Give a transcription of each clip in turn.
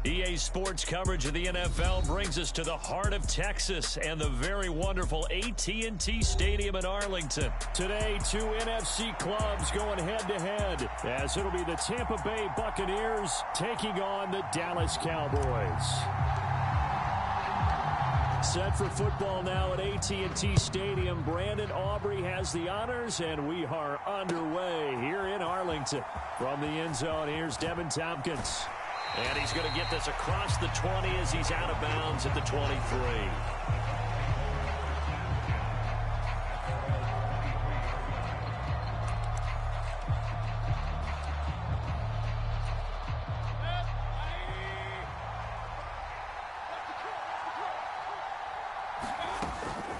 EA Sports coverage of the NFL brings us to the heart of Texas and the very wonderful AT&T Stadium in Arlington. Today, two NFC clubs going head-to-head, as it'll be the Tampa Bay Buccaneers taking on the Dallas Cowboys. Set for football now at AT&T Stadium. Brandon Aubrey has the honors, and we are underway here in Arlington. From the end zone, here's Devin Tompkins. And he's going to get this across the 20 as he's out of bounds at the 23.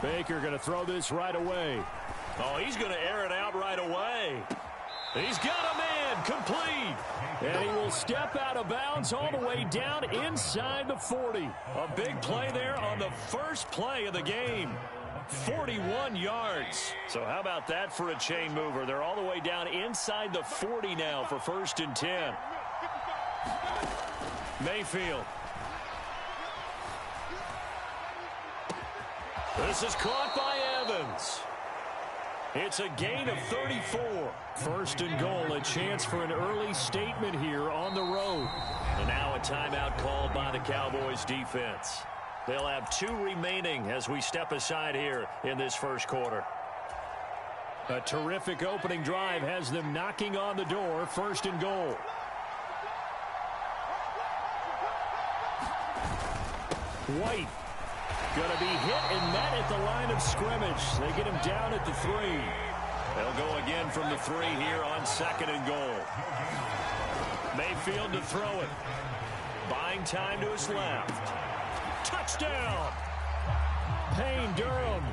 Baker going to throw this right away. Oh, he's going to air it out right away. He's got a man complete. And he will step out of bounds all the way down inside the 40. A big play there on the first play of the game. 41 yards. So how about that for a chain mover? They're all the way down inside the 40 now for 1st and 10. Mayfield. This is caught by Evans. It's a gain of 34. 1st and goal, a chance for an early statement here on the road. And now a timeout called by the Cowboys defense. They'll have 2 remaining as we step aside here in this first quarter. A terrific opening drive has them knocking on the door. 1st and goal. White. Going to be hit and met at the line of scrimmage. They get him down at the 3. They'll go again from the 3 here on 2nd and goal. Mayfield to throw it. Buying time to his left. Touchdown! Payne Durham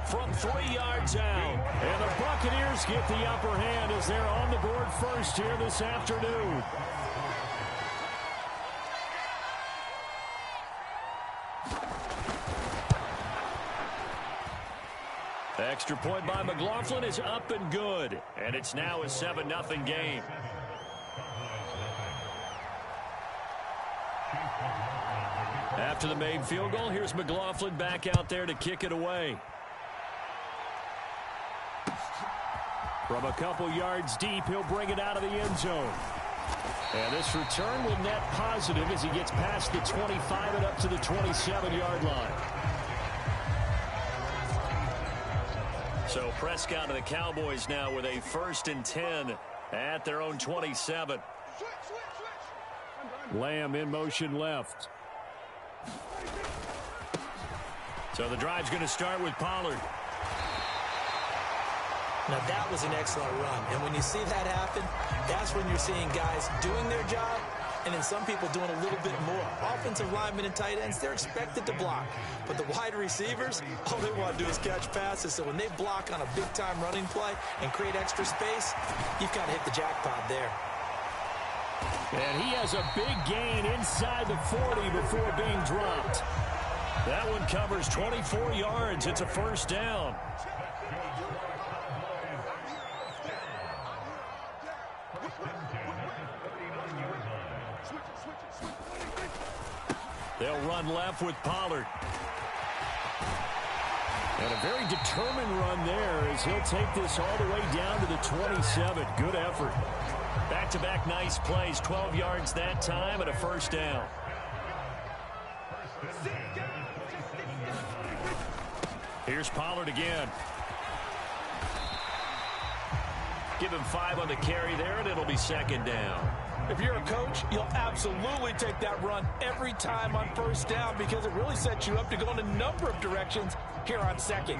from 3 yards out. And the Buccaneers get the upper hand as they're on the board first here this afternoon. Extra point by McLaughlin is up and good. And it's now a 7-0 game. After the made field goal, here's McLaughlin back out there to kick it away. From a couple yards deep, he'll bring it out of the end zone. And this return will net positive as he gets past the 25 and up to the 27-yard line. So Prescott and the Cowboys now with a 1st and 10 at their own 27. Lamb in motion left. So the drive's going to start with Pollard. Now that was an excellent run. And when you see that happen, that's when you're seeing guys doing their job and then some people doing a little bit more. Offensive linemen and tight ends, they're expected to block. But the wide receivers, all they want to do is catch passes. So when they block on a big-time running play and create extra space, you've got to hit the jackpot there. And he has a big gain inside the 40 before being dropped. That one covers 24 yards. It's a 1st down. They'll run left with Pollard. And a very determined run there as he'll take this all the way down to the 27. Good effort. Back-to-back nice plays. 12 yards that time and a 1st down. Here's Pollard again. Give him 5 on the carry there, and it'll be 2nd down. If you're a coach, you'll absolutely take that run every time on 1st down because it really sets you up to go in a number of directions here on 2nd.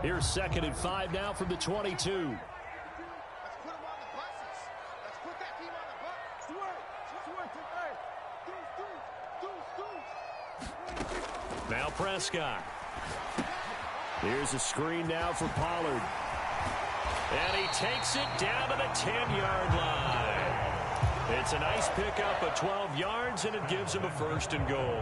Here's 2nd and 5 now from the 22. Now Prescott. Here's a screen now for Pollard. And he takes it down to the 10-yard line. It's a nice pickup of 12 yards, and it gives him a 1st and goal.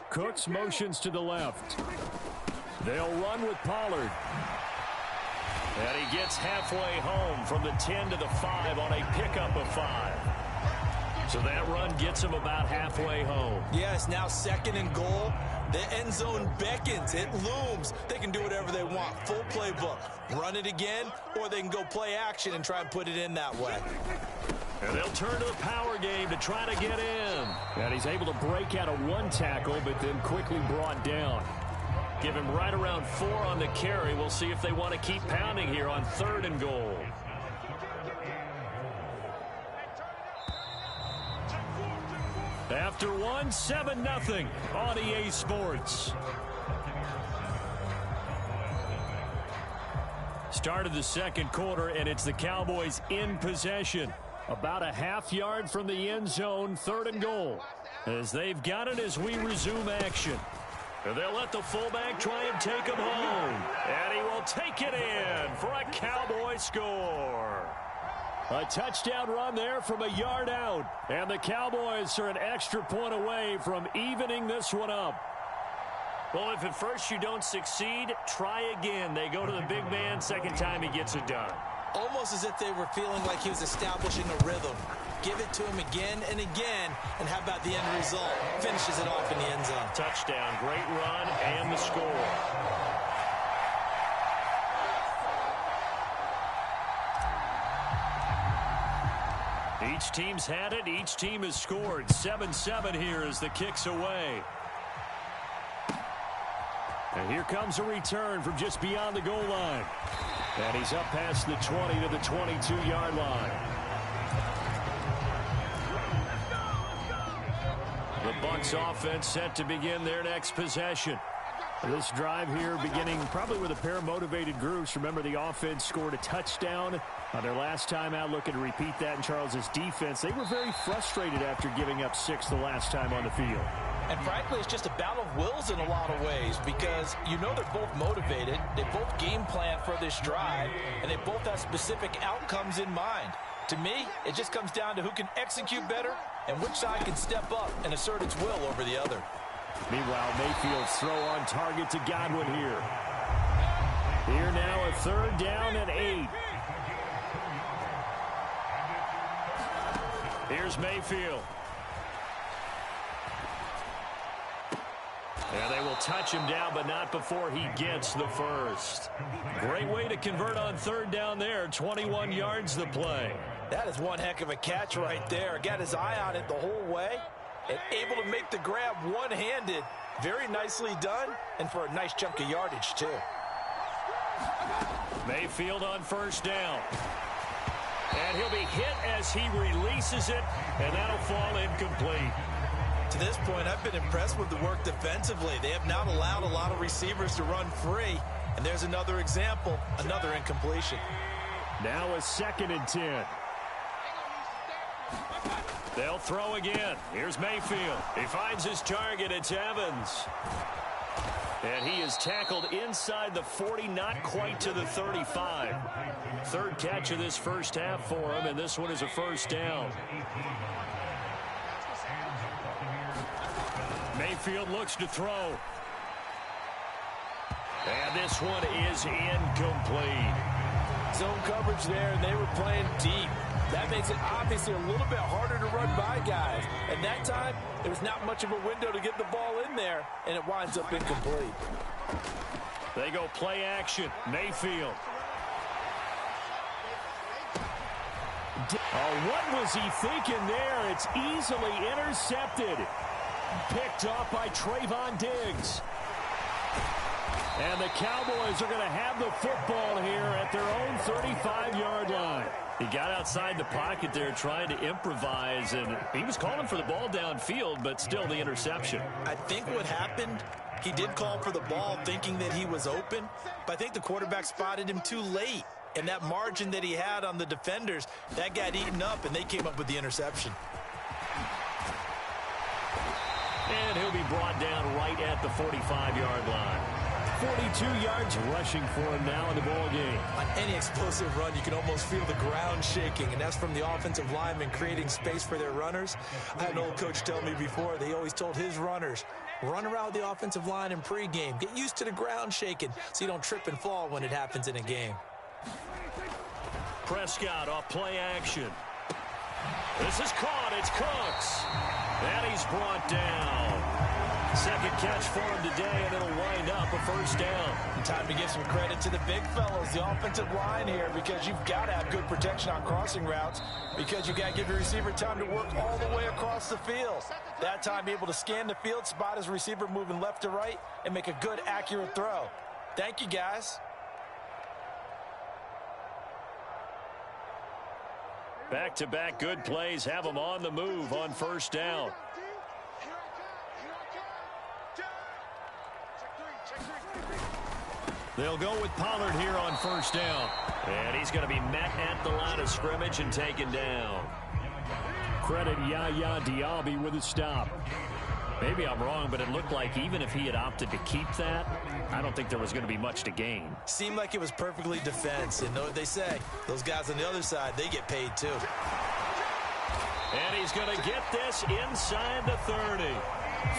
Cooks motions to the left. They'll run with Pollard. And he gets halfway home from the 10 to the 5 on a pickup of 5. So that run gets him about halfway home. Yeah, it's now 2nd and goal. The end zone beckons. It looms. They can do whatever they want. Full playbook. Run it again, or they can go play action and try and put it in that way. And they'll turn to the power game to try to get in. And he's able to break out of 1 tackle, but then quickly brought down. Give him right around 4 on the carry. We'll see if they want to keep pounding here on 3rd and goal. After 1, 7-0 on EA Sports. Start of the 2nd quarter, and it's the Cowboys in possession. About a half yard from the end zone, 3rd and goal. As they've got it as we resume action. And they'll let the fullback try and take him home. And he will take it in for a Cowboy score. A touchdown run there from a yard out. And the Cowboys are an extra point away from evening this one up. Well, if at first you don't succeed, try again. They go to the big man. 2nd time he gets it done. Almost as if they were feeling like he was establishing a rhythm. Give it to him again and again. And how about the end result? Finishes it off in the end zone. Touchdown, great run, and the score. Each team's had it. Each team has scored. 7-7 here as the kick's away. And here comes a return from just beyond the goal line. And he's up past the 20 to the 22-yard line. The Bucs offense set to begin their next possession. This drive here beginning probably with a pair of motivated groups. Remember, the offense scored a touchdown on their last time out. Looking to repeat that in Charles's defense. They were very frustrated after giving up 6 the last time on the field. And frankly, it's just a battle of wills in a lot of ways because you know they're both motivated. They both game plan for this drive, and they both have specific outcomes in mind. To me, it just comes down to who can execute better and which side can step up and assert its will over the other. Meanwhile, Mayfield's throw on target to Godwin here. Here now a 3rd down and 8. Here's Mayfield. And they will touch him down, but not before he gets the first. Great way to convert on 3rd down there. 21 yards the play. That is one heck of a catch right there. Got his eye on it the whole way and able to make the grab one-handed. Very nicely done, and for a nice chunk of yardage, too. Mayfield on 1st down. And he'll be hit as he releases it, and that'll fall incomplete. To this point, I've been impressed with the work defensively. They have not allowed a lot of receivers to run free. And there's another example, another incompletion. Now a 2nd and 10. They'll throw again. Here's Mayfield. He finds his target. It's Evans. And he is tackled inside the 40, not quite to the 35. 3rd catch of this first half for him, and this one is a 1st down. Mayfield looks to throw. And this one is incomplete. Zone coverage there, and they were playing deep. That makes it obviously a little bit harder to run by guys. And that time, there was not much of a window to get the ball in there, and it winds up incomplete. They go play action. Mayfield. Oh, what was he thinking there? It's easily intercepted. Picked off by Trayvon Diggs. And the Cowboys are going to have the football here at their own 35-yard line. He got outside the pocket there trying to improvise, and he was calling for the ball downfield, but still the interception. I think what happened, he did call for the ball thinking that he was open, but I think the quarterback spotted him too late. And that margin that he had on the defenders, that got eaten up, and they came up with the interception. And he'll be brought down right at the 45-yard line. 42 yards rushing for him now in the ball game. On any explosive run, you can almost feel the ground shaking, and that's from the offensive linemen creating space for their runners. I had an old coach tell me before, they always told his runners, run around the offensive line in pregame. Get used to the ground shaking so you don't trip and fall when it happens in a game. Prescott off play action. This is caught. It's Cooks. And he's brought down. Second catch for him today, and it'll wind up a first down. Time to give some credit to the big fellows, the offensive line here, because you've got to have good protection on crossing routes, because you've got to give your receiver time to work all the way across the field. That time, be able to scan the field, spot his receiver moving left to right, and make a good, accurate throw. Thank you, guys. Back-to-back good plays have them on the move on first down. They'll go with Pollard here on first down. And he's going to be met at the line of scrimmage and taken down. Credit Yaya Diaby with a stop. Maybe I'm wrong, but it looked like even if he had opted to keep that, I don't think there was going to be much to gain. Seemed like it was perfectly defense. And know what they say, those guys on the other side, they get paid too. And he's going to get this inside the 30.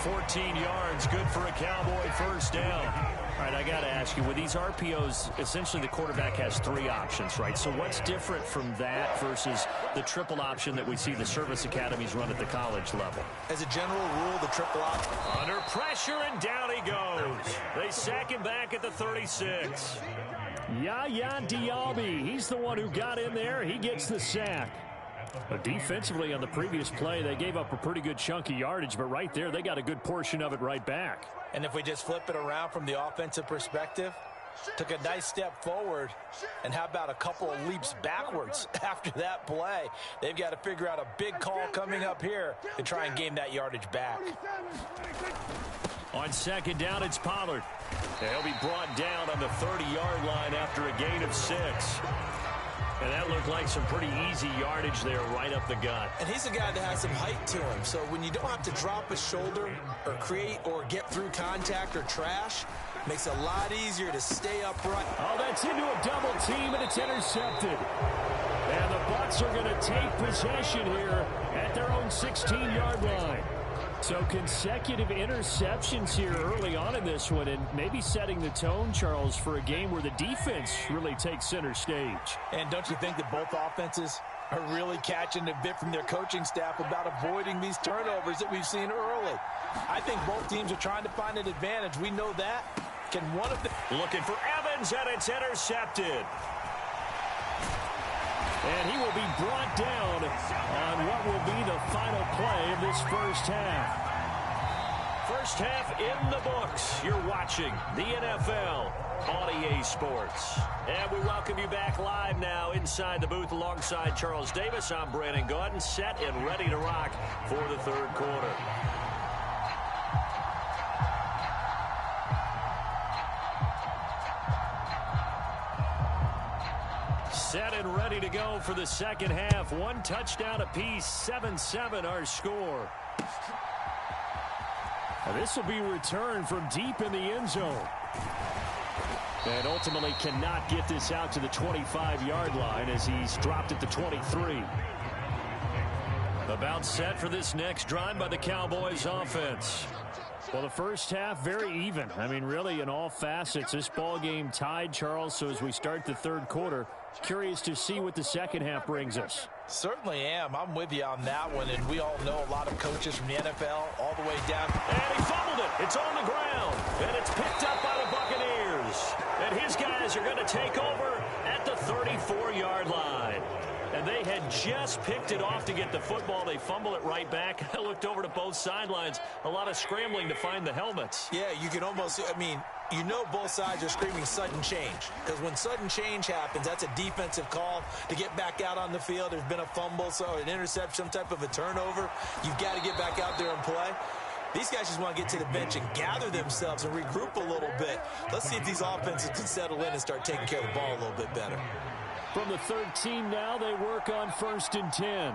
14 yards, good for a Cowboy first down. All right, I got to ask you, with these RPOs, essentially the quarterback has three options, right? So what's different from that versus the triple option that we see the service academies run at the college level? As a general rule, the triple option. Under pressure, and down he goes. They sack him back at the 36. Yaya Diaby, he's the one who got in there. He gets the sack. But defensively on the previous play, they gave up a pretty good chunk of yardage, but right there, they got a good portion of it right back. And if we just flip it around from the offensive perspective, took a nice step forward, and how about a couple of leaps backwards after that play? They've got to figure out a big call coming up here to try and gain that yardage back. On second down, it's Pollard. He'll be brought down on the 30-yard line after a gain of 6. And that looked like some pretty easy yardage there right up the gut. And he's a guy that has some height to him. So when you don't have to drop a shoulder or create or get through contact or trash, makes it a lot easier to stay upright. Oh, that's into a double team, and it's intercepted. And the Bucs are going to take possession here at their own 16-yard line. So consecutive interceptions here early on in this one, and maybe setting the tone, Charles, for a game where the defense really takes center stage. And don't you think that both offenses are really catching a bit from their coaching staff about avoiding these turnovers that we've seen early? I think both teams are trying to find an advantage. We know that. Can one of them... Looking for Evans, and it's intercepted. And he will be brought down on what will be the final play of this first half. First half in the books. You're watching the NFL on EA Sports. And we welcome you back live now inside the booth alongside Charles Davis. I'm Brandon Gaudin, set and ready to rock for the third quarter. Set and ready to go for the second half. One touchdown apiece, 7-7 our score. Now this will be returned from deep in the end zone. And ultimately cannot get this out to the 25-yard line as he's dropped at the 23. About set for this next drive by the Cowboys offense. Well, the first half, very even. I mean, really, in all facets, this ball game tied, Charles. So as we start the third quarter, curious to see what the second half brings us. Certainly am. I'm with you on that one. And we all know a lot of coaches from the NFL all the way down. And he fumbled it. It's on the ground. And it's picked up by the Buccaneers. And his guys are going to take over at the 34-yard line. And they had just picked it off to get the football. They fumble it right back. I looked over to both sidelines. A lot of scrambling to find the helmets. Yeah, you can almost, I mean, you know both sides are screaming sudden change. Because when sudden change happens, that's a defensive call to get back out on the field. There's been a fumble, so an interception, some type of a turnover. You've got to get back out there and play. These guys just want to get to the bench and gather themselves and regroup a little bit. Let's see if these offenses can settle in and start taking care of the ball a little bit better. From the 13 now, they work on 1st and 10.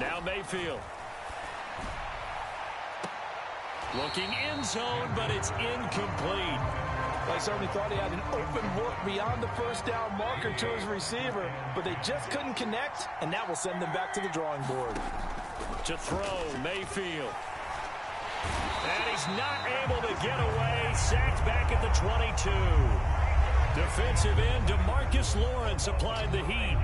Now Mayfield. Looking in zone, but it's incomplete. I certainly thought he had an open look beyond the first down marker to his receiver, but they just couldn't connect, and that will send them back to the drawing board. To throw, Mayfield. And he's not able to get away. Sacked back at the 22. Defensive end DeMarcus Lawrence applied the heat.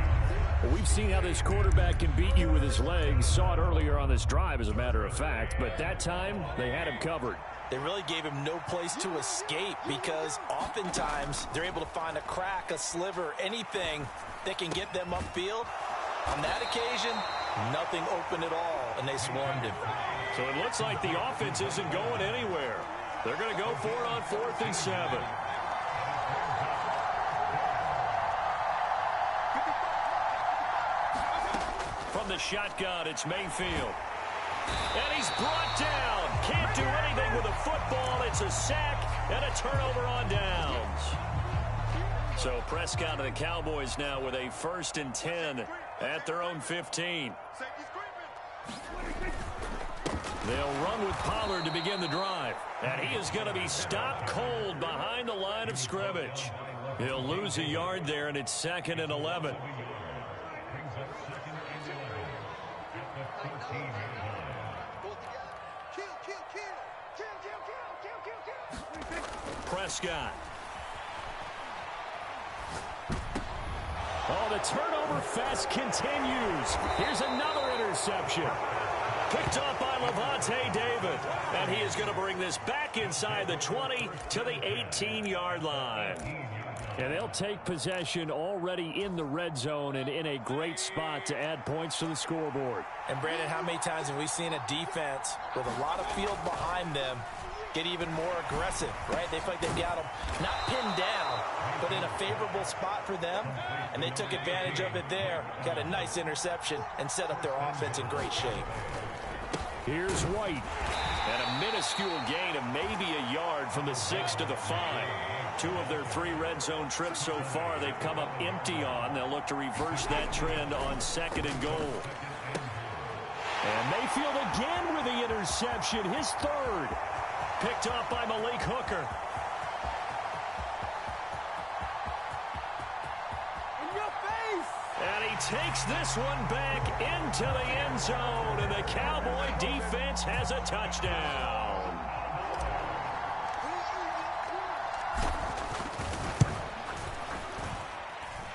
Well, we've seen how this quarterback can beat you with his legs. Saw it earlier on this drive, as a matter of fact. But that time, they had him covered. They really gave him no place to escape because oftentimes they're able to find a crack, a sliver, anything that can get them upfield. On that occasion, nothing open at all, and they swarmed him. So it looks like the offense isn't going anywhere. They're going to go for it on 4th and 7. From the shotgun, it's Mayfield. And he's brought down. Can't do anything with a football. It's a sack and a turnover on downs. So Prescott and the Cowboys now with a 1st and 10 at their own 15. They'll run with Pollard to begin the drive. And he is going to be stopped cold behind the line of scrimmage. He'll lose a yard there, and it's 2nd and 11. Prescott. Oh, the turnover fest continues. Here's another interception. Picked up by Levante David. And he is going to bring this back inside the 20 to the 18-yard line. And they'll take possession already in the red zone and in a great spot to add points to the scoreboard. And, Brandon, how many times have we seen a defense with a lot of field behind them get even more aggressive, right? They feel like they've got them not pinned down, but in a favorable spot for them, and they took advantage of it there, got a nice interception, and set up their offense in great shape. Here's White, and a minuscule gain of maybe a yard from the 6 to the 5. 2 of their 3 red zone trips so far they've come up empty on. They'll look to reverse that trend on 2nd and goal. And Mayfield again with the interception, his 3rd. Picked up by Malik Hooker. In your face! And he takes this one back into the end zone, and the Cowboy defense has a touchdown.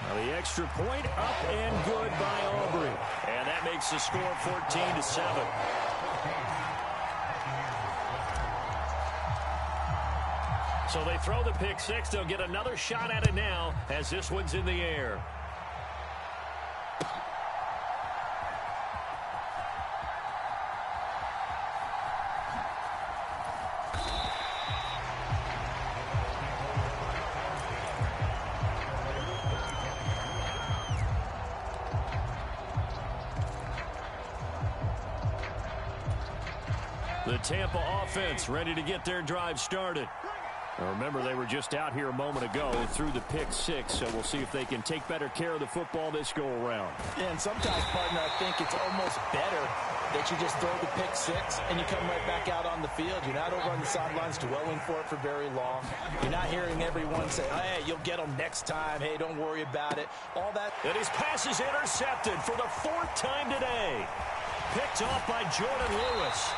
Now the extra point up and good by Aubrey. And that makes the score 14-7. So they throw the pick 6. They'll get another shot at it now as this one's in the air. The Tampa offense ready to get their drive started. Now remember, they were just out here a moment ago through the pick 6, so we'll see if they can take better care of the football this go-around. Yeah, and sometimes, partner, I think it's almost better that you just throw the pick 6 and you come right back out on the field. You're not over on the sidelines dwelling for it for very long. You're not hearing everyone say, hey, you'll get them next time. Hey, don't worry about it. All that. And his pass is intercepted for the 4th time today. Picked off by Jordan Lewis.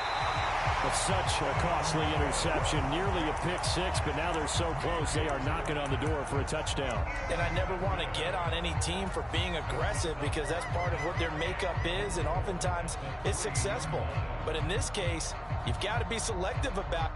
With such a costly interception, nearly a pick 6, but now they're so close they are knocking on the door for a touchdown. And I never want to get on any team for being aggressive because that's part of what their makeup is, and oftentimes it's successful. But in this case, you've got to be selective about